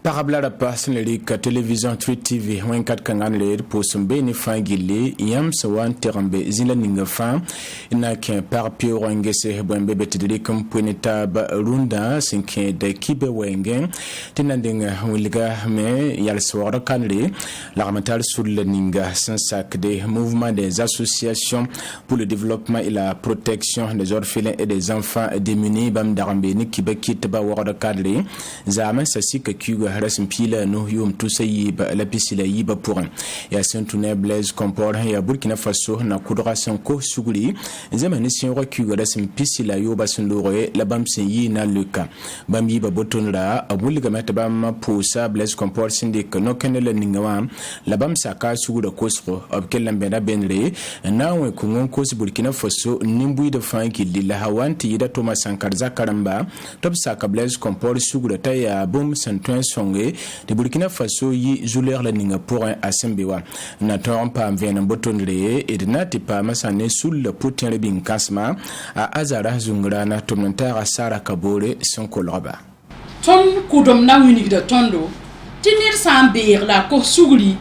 Parabla la passe le télévision 3 TV 24 kangan le pour sombe ni fangile yam sawan terambe zila ninga fa ina ken par pio ngese bombe betidiri comme puneta ba runda sinke de kibe wenge tinandinga wilga me yal swara kanle l'armental sur le ninga sans sac des mouvements des associations pour le développement et la protection des orphelins et des enfants démunis bam darambe ni kibe kitba wara kadle zama sasi ka kuga harasin pila no yum tusayi ba la pisila yiba pour ya sentune Blaise Compaoré ya Burkina Faso na kudration ko suguri zama ni sin ro kuga harasin pisila yoba sundore la bamsin yi na luka bam yiba botonra abuliga meta ma pousa Blaise Compaoré syndic no kenela ningawa la bam saka sugura kosro abkelam bena benre na we kungon ko Burkina Faso nimbui de fanki lila hawanti yida Thomas Sankara Zakaramba top saka Blaise Compaoré sugura taya bom santun songe de Burkina Faso yi zuler la ninga pour un asembewa na trompa mvena botonre et de nati pa masane sul le putin le bin kasma a azara zungrana tomnantara sara kabore son kolaba ton kudom na winig de tondo tinir sambeer la ko suguri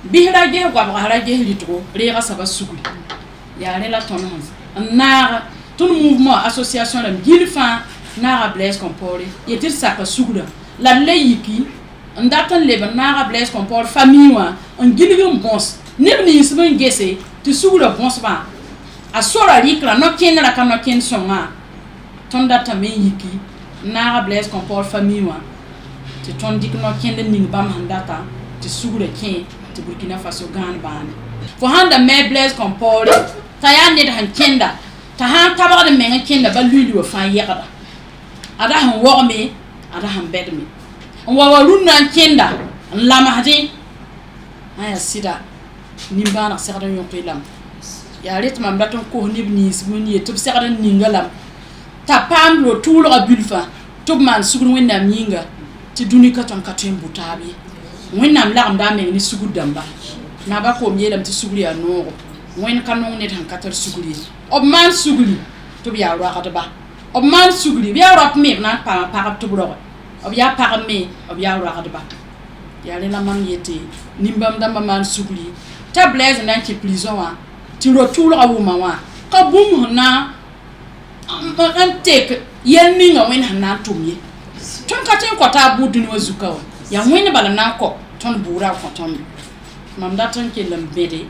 bihra ge gwabra ge litro rega saba suguri ya ne la ton na tout mouvement association la gilfa na Blaise Compaoré yetir saka sugura la leyiki ndatan leben na Blaise Compaoré famille wa en gilgum bons nebni seben gese ti sugura bons ba asora rikra no ken la kan no ken songa ton data men yiki na Blaise Compaoré famille wa ti ton dik no ken de ning bam handata ti sugura ken ti Burkina Faso gan ban fo handa me Blaise Compaoré taya net han kenda ta han tabar de men kenda ba luli wa fa yegada ada han worme ada han bedme on wa waruna kenda lama hadi aya sida nimbana serda yon pelam ya ret mam daton ko nibni sibuni to serda ningalam ta pam lo tulo abulfa to man sugun wenna minga ti duni katon katen butabi wenna lam da men ni sugudamba na ba ko myelam ti suguri ano wen kanon net han katar suguri ob man suguri to biya ro akata ob man suguri biya ro me na pa to bro ob ya parme ob ya ro akata ya le na man yete nimbam da man suguri ta Blaise na ki prison wa ti ro tulo awuma wa ka bum na an tek yen ni nga wen na tumye ton katen ko ta buduni wazuka ya wen bala na ko ton bura ko ton mam da ton ke lambede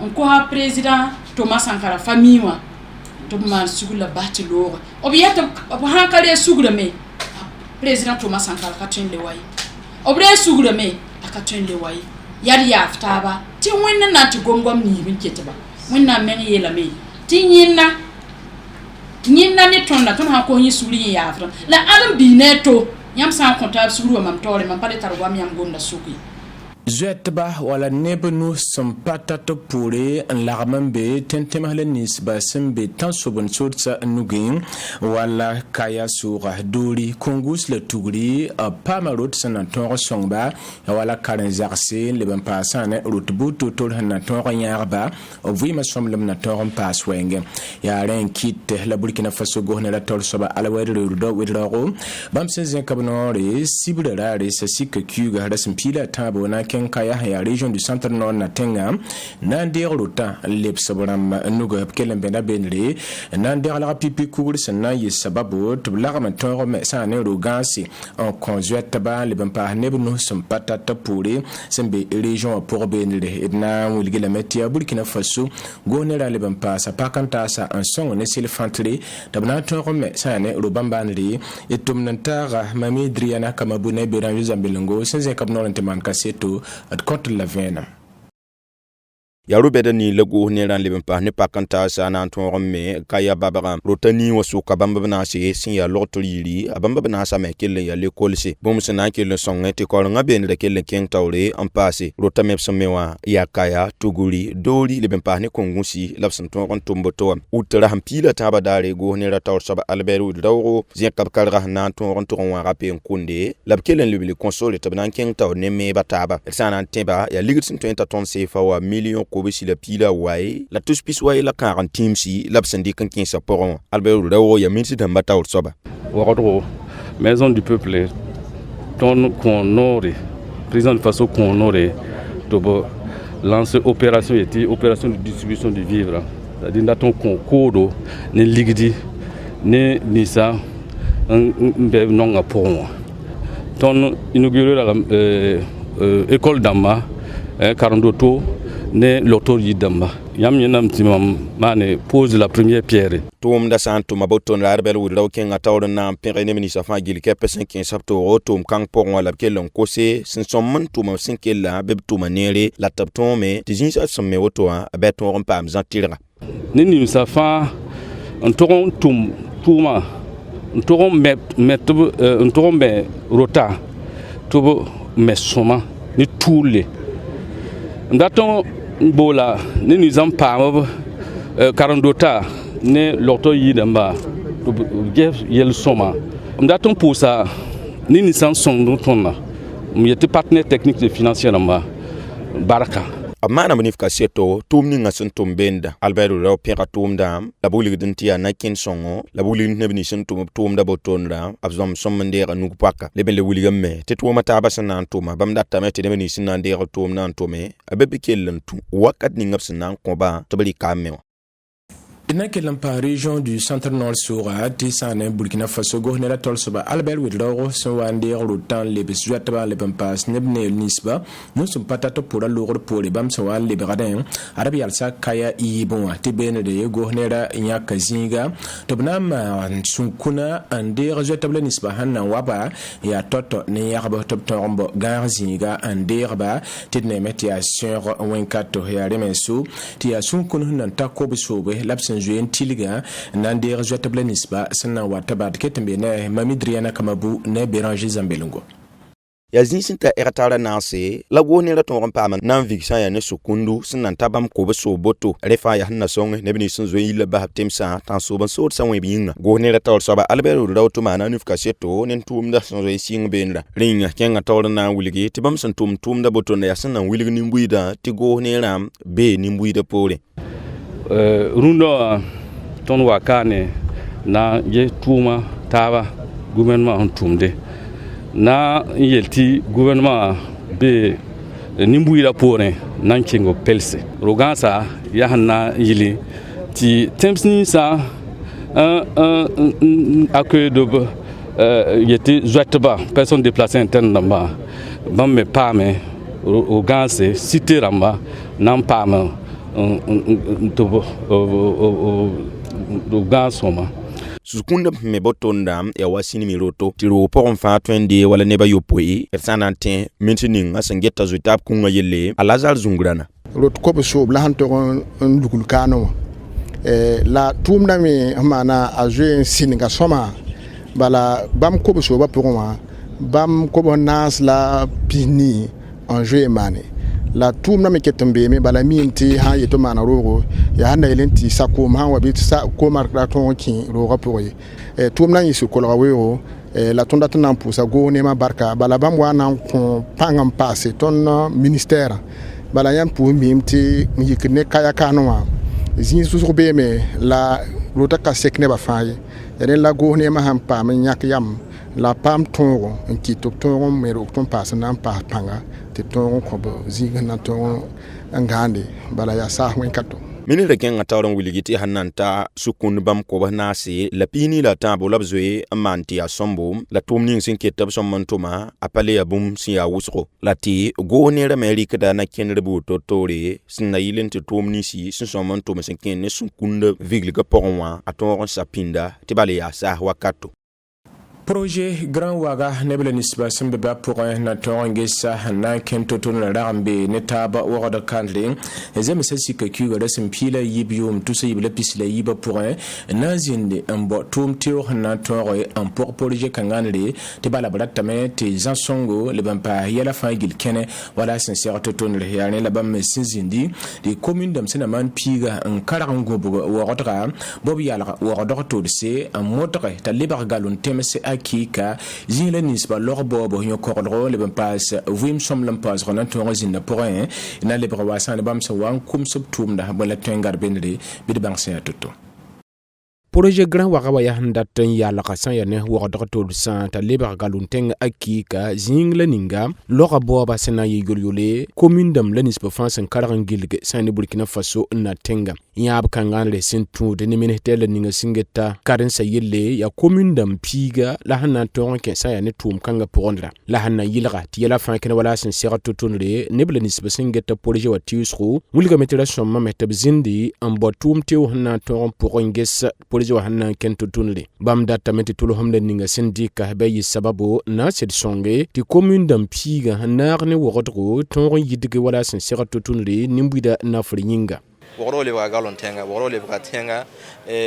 on ko ha président Thomas Sankara famille wa to man sugula bati lo obiyata ha kale sugula me président Thomas Sankara ka tun le wai obre sugula me aka tun le wai yar ya ftaba ti wenna na ti gongom ni bin ketaba wenna men yela me ti nyinna ni tonda ton ha ko nyi suguli ya afra la adam bineto yam san comptable sugulu mam tole mam pale tarwa mi am gonda suki Zuetba wala nebenu sampatato pure en larmambe tentemale nisba sembe tan sobon sortsa nugin wala kaya sura duri kongus le tugri pamarot sanaton songba wala karen zarse le ben pasane rutbu totol hanaton yarba ovui ma somlem na ton pas wenge ya ren kit la Burkina Faso gohnera tol soba ala wedro do wedro bam senzen kabnore sibrare sasika kuga hadasim pila tabo na kaya ya région du centre nord na tenga nander lota lep sabaram nugo kelen bena benre nander la pipi kugur sana yi sababu tubla ma toro me sa ne rogansi en conjointe ba le ben pa ne no som patata pourri sembe région pour benre na wulgela metia Burkina Faso gonera le ben pa sa pakanta sa un son ne sil fantre tabna toro me sa ne robambanri et tumnantara mami driana kamabune beranju zambelengo senze kapno teman kaseto at contre la veine ya rubeda ni lagu ne ran leben pa ne pakanta sa na ton romme kaya babara rotani wasu ka bamba na se sin ya lotri abamba na sa me kelle ya l'école se bom sena kelle songa te ko nga ben de kelle ken tawre en passé rotame somewa ya kaya tuguri doli leben pa ne kongusi labsan ton ron tomboto utra hampila taba dare go ne rata saba alberu dawro zia kapkal rahna ton ron ton wa rape kunde lab kelle le console tabnan ken taw ne me bataba sana teba ya ligitsin 20 se fa wa million si la pila wai la tuspis wai la 40 team si l'absendi kan kin saporon Albert Rawo ya minsi dambata ursoba Warodro maison du peuple ton konore président de façon konore to lance opération de distribution de vivres, c'est-à-dire dans ton concours ne ligdi ne nisa be nonga pour ton inauguré la école d'Amba 42 ne l'autorité d'Amba yam yenam timam mane pose la première pierre tum da santo maboton la arbel wudra ken atawdo na pere ne minisa fa gil ke pesen kin sapto tum kang por wala kelon kose sin somman tum sin kella be tum nere la tapton me tizin sa somme woto a beton pam zantilra ni sa fa on toron tum tuma on toron on toron be rota to me soma ni toule ndaton bola ni nizam pam 42 ne l'auto yidamba to yel soma ndaton pousa ni nisan son dotonna yete partenaire technique de financier namba baraka amana manifika seto tumni ngasun tumbenda alberu ro pera tumdam la buli dintia na kin songo la buli nebni sun tumda botonda abzom sommandera nugpaka lebele wuli gamme te to mata basana tuma bamda tamete nebni sinandera tumna ntome abebe kellantu wakat ni ngapsana koba to bali kamme ina kelam pa région du centre nord sura tisane Burkina Faso go nela tolsoba Albert Widloro so wande rotan le beswatba le pampas nebne nisba musum patato pour l'or pour les bam so wal le bradin arabi alsa kaya ibon te bene de go nela nya kazinga tobnam sunkuna ande rezwatba nisba hanna waba ya toto ne yarba top tombo garzinga ande ba tidne médiation wenkato ya remensu ti sunkuna nan takobe sobe lapsen juin tiliga nande rezwatable nisba sanna watabat ketembe ne mamidriana kamabu ne Béranger Zambelungo ya zinsinta eratara nase la woni la ton pama nan viksa ya ne sukundu sinan tabam ko be so boto refa ya hanna song ne bini sun zoyi la ba temsa tan so ban so sanwe binga go ne la tawr soba albero do to mana nufka seto nen tum da sun zoyi sing benra ringa kenga tawr na wuligi tibam sun tum da boto ne ya sinan wuligi ni mbuida ti go ne ram be ni mbuida pore rundo ton wakane na je tuma tawa gouvernement on tumde na yelti gouvernement be nimbuyi la pore nan kingo pelse rogansa ya hanna yili ti temsni sa un accueil de yeti zwatba personne déplacée interne namba bamme pame roganse cité ramba nan pame do gasoma sukunda me botonda ya wasini miroto tiro poron fa twende wala neba yopoi ersanantin maintening asangeta zutab kunga yele alazar zungrana rot ko be so bla hanto on lugul kano la tumna mi mana a jouer sininga soma bala bam ko be so ba pouroma bam ko nas la pini en jouer mané la tumna me ketembe me bala minti ha yeto mana rogo ya handa elenti sakom ha wabit sa ko marka ton ki rogo poye tumna yisu ko la wero la tonda tan pousa go ne ma barka bala bam wana ko pangam passé ton ministère bala yam pour mimti yikne kaya kanwa zin susu be me la rota ka sekne ba faye ene la go ne ma ham pa me nyak yam la pam tongo nki to tongo me ro ton passe nan pa panga te tongo ko bo zinga na tongo ngande bala ya sa wen kato mini reken atawron wiligiti hananta sukun bam ko banasi la pini la tambo labzoe amanti asombo la tumning sin ketab sommantoma apale abum si ya wusro la ti go ne amerika da na kenrebu totore sinna yilin te tumni si sin sommantoma sin ken ne sukunda vigliga porwa aton sapinda tibale ya sa wakato projet grand waga nebele nisba sembe ba pour na tonge sa na kento to na rambe ne taba wa da kandling ezeme sesi ka ku ga simpila yibium tout se yibla pisla yiba pour na zinde ambo tum tio na tore en pour projet kanganle te bala bala tame te zansongo le bampa yala fa gil kene wala sincère to ton le yani la bam sinzindi de commune dam sena man piga en karango wa rodra bobi yala wa rodra se en motre ta libar galon temse kika zile nisba lorbobo nyo kordro le bampas vim som lampas rona tongo zinna porin na le brawasan le bamsa wan kum sub tumda bala tengar benre bid bangsa toto projet grand wagawa ya handatan ya lakasan ya ne wagada tol santa leba galunteng akika zingla ninga loga boba sena yigulule commune dam lanis be fansen karan gilge sani Burkina Faso na tenga ya abkangan le sintu de ministère ninga singeta karin sayille ya commune dam piga la hanna ton ke sa ya ne tum kanga pondra la hanna yilga ti la fan ken wala sen sera totunre ne blanis be singeta projet wa tiusro mulga metela somma metab zindi ambo tum tew hanna ton pour nges projet wa hanna ken totunre bam data meti tulo hamle ninga sindika bayi sababu na sed songe ti commune dam piga hanna ne wogodro ton yidige wala sen sera totunre nimbuida na fringa woro le galon tenga woro le bra tenga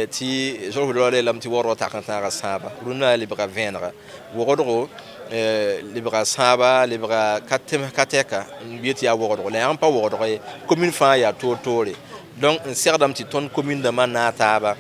ti jolo le lam ti woro ta kan ta saba runa le bra venra woro le bra saba le bra kateka bieti ya woro le ampa woro commune fa ya totore donc serdam ti ton commune de manata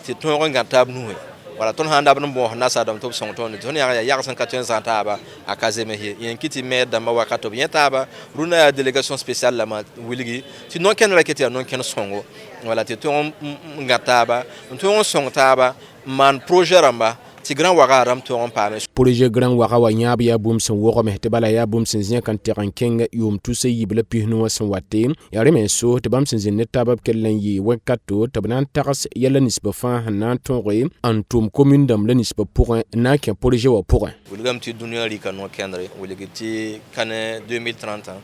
ti ton ngatab nou wala ton handa ban bo na sadam top son ton ton ya 180 santaba akazeme hi yen kiti maire dama wakato bien taba runa délégation spéciale la wiligi ti non ken la kiti non ken songo wala ti ton ngataba ton son taba man projet ramba ti grand waga ram to on pame projet grand waga wa nyaab ya bumsen wo me te bala ya bumsen zin kan teran kenga yum tu se yibla pihnu wasan watte ya remen so te bamsen zin ne tabab kellen yi wakato tabnan taras yalla nisba fa hanan tonre antum commune dam la nisba pour na ken projet wa pour wulgam ti dunya ri kan no kendre wulgi ti kane 2030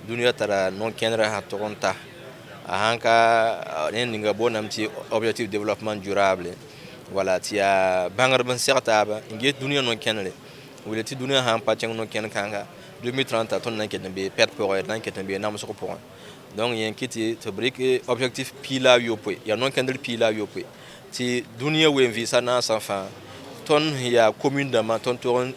dunya tara no kendre ha toronta ahanka ninga bonam ti objectif développement durable voilà tia bangar ban sertaba ngi dunia non kenle wala ti dunia ha patchang non ken kanga 2030 ton nan keten be perte pour nan keten be nam so pour donc yen kiti to brique objectif pila yopo ya non kendel pila yopo ti dunia we visa na sanfa ton ya commune da ma ton ton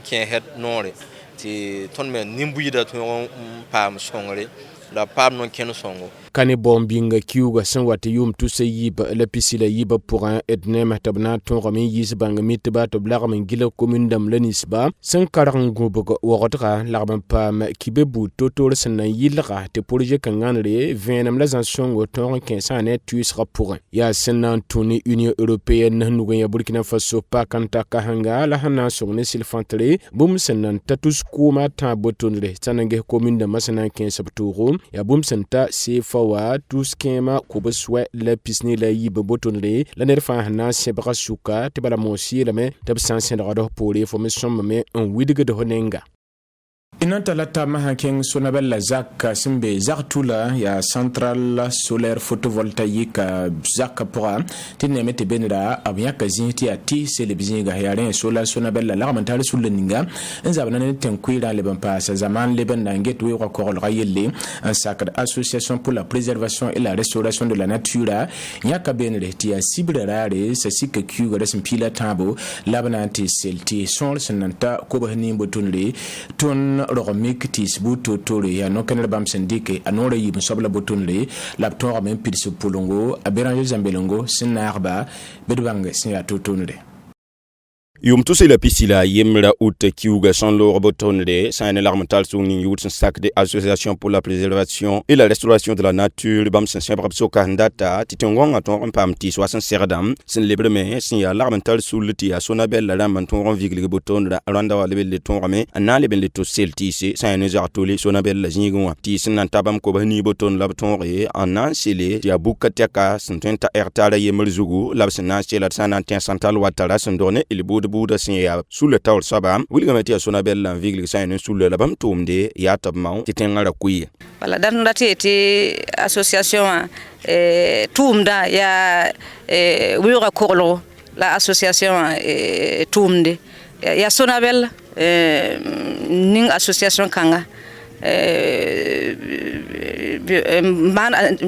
ken head nore ti ton men nimbuida ton pam songre la pam non ken songo kane bombinga kiuga san wati yum tu se yiba la pisila yiba pour un etnem tabna ton rami yis bang mitba to blagam gila commune dam lanisba san karango bogo wogotra lagam pam kibebu totol san yilra te projet kanganre venam la zanson autor 15 net tu sera pour ya senan tuni union européenne nuga Burkina Faso pa kanta kahanga la hana sonne silfantre bum senan tatus kuma ta botonre sanange commune dam masana 15 septembre ya bum senta sefa wa tuskema kubuswe la pisni la yibe botonre la nerfa hana sebra suka te bala mosi la me tabsan sen rado pole fo me somme me un widige de honenga inanta la tama ken sonabel la zak simbe zartula ya centrale solaire photovoltaïque zak pour tinne mete benira abya kazinti ati selebzinga yaren sola sonabel la ramantal sul ninga nzabana ne tenkwira le bampa sa zaman le ben nanget wi ko ko rayelle un sacre association pour la préservation et la restauration de la nature nyaka benire ti ya sibrare sa sikka kuga da simpila tabo labananti selti sol senanta ko bahni botunle ton romik tis buto tole ya no kanel bam sendike anore yi musobla botunle lapton même pidse polongo aberanjo zambelongo sinarba bedwanga sinya totonle yum tu se la pisila yemra out kiuga son lo robotonde saine l'armental suni yut sac de association pour la préservation et la restauration de la nature bam sen sebra soka ndata titongon aton pam ti 60 serdam sen lebreme sin ya l'armental sulti ya sonabel la manton vigli boton da randa wa lebel ton rame anale ben le to selti se saine zartoli sonabel la jingon ti sin tabam ko bani boton la ton re anan sele ya bukateka 50 hectares yemr zugu la sen sela sanan central watara sen donne il buda sinya sous le tawr saba wilga meti sonabel la vigli saine sous le labam tumde ya tabmaw titengara kuyi wala dan ndati association tumda ya wura korlo la association tumde ya sonabel ning association kanga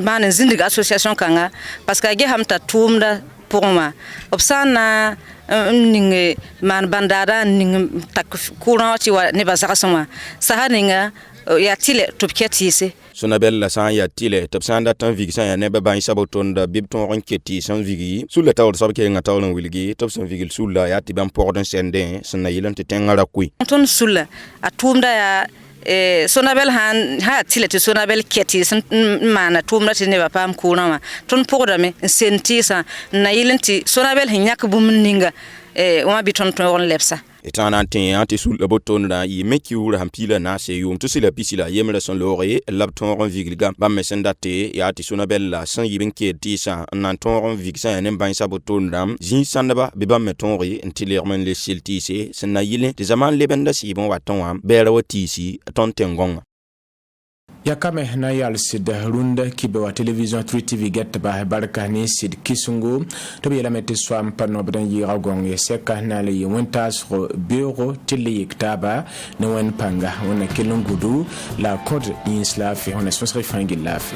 man zindig association kanga parce que ge hamta tumda pour moi obsana ning man bandada ning tak courant ti wa ne bazakasama sahaninga ya tile topketise sonabel la san ya tile topsanda tan vigi san ya ne ba ban saboton da bibton ronketi san vigi sulle tawr sabke nga tawlon wilgi topsan vigi sulla ya ti ban pordon sende sanna yilan te tengara kuy ton sulla atumda ya sonabel han ha tilati sonabel keti mana tumna ti ne ba pam kuna ma ton pogdame sentisa na yilenti sonabel hinyak bum ninga wa bi ton lepsa etana tin anti sul aboton da yi meki wura hampila na se yum to sila pisila yemra son lore labton vigilga ba mesendate ya ti sonabel la san yibin ke tisa nan ton vigsa ne ban saboton dam jin sandaba be ba metonri intilermen le siltise sen na yile de zaman lebenda si bon waton am bera watisi ton tengonga yakame na yalsida runda kibe wa television 3 TV get ba barka ni sid kisungu to be lamete swam pano bdan yira gonge seka na le yontas bureau tele yiktaba ne wen panga wona kelungudu la code inslafi on especially fangil lafi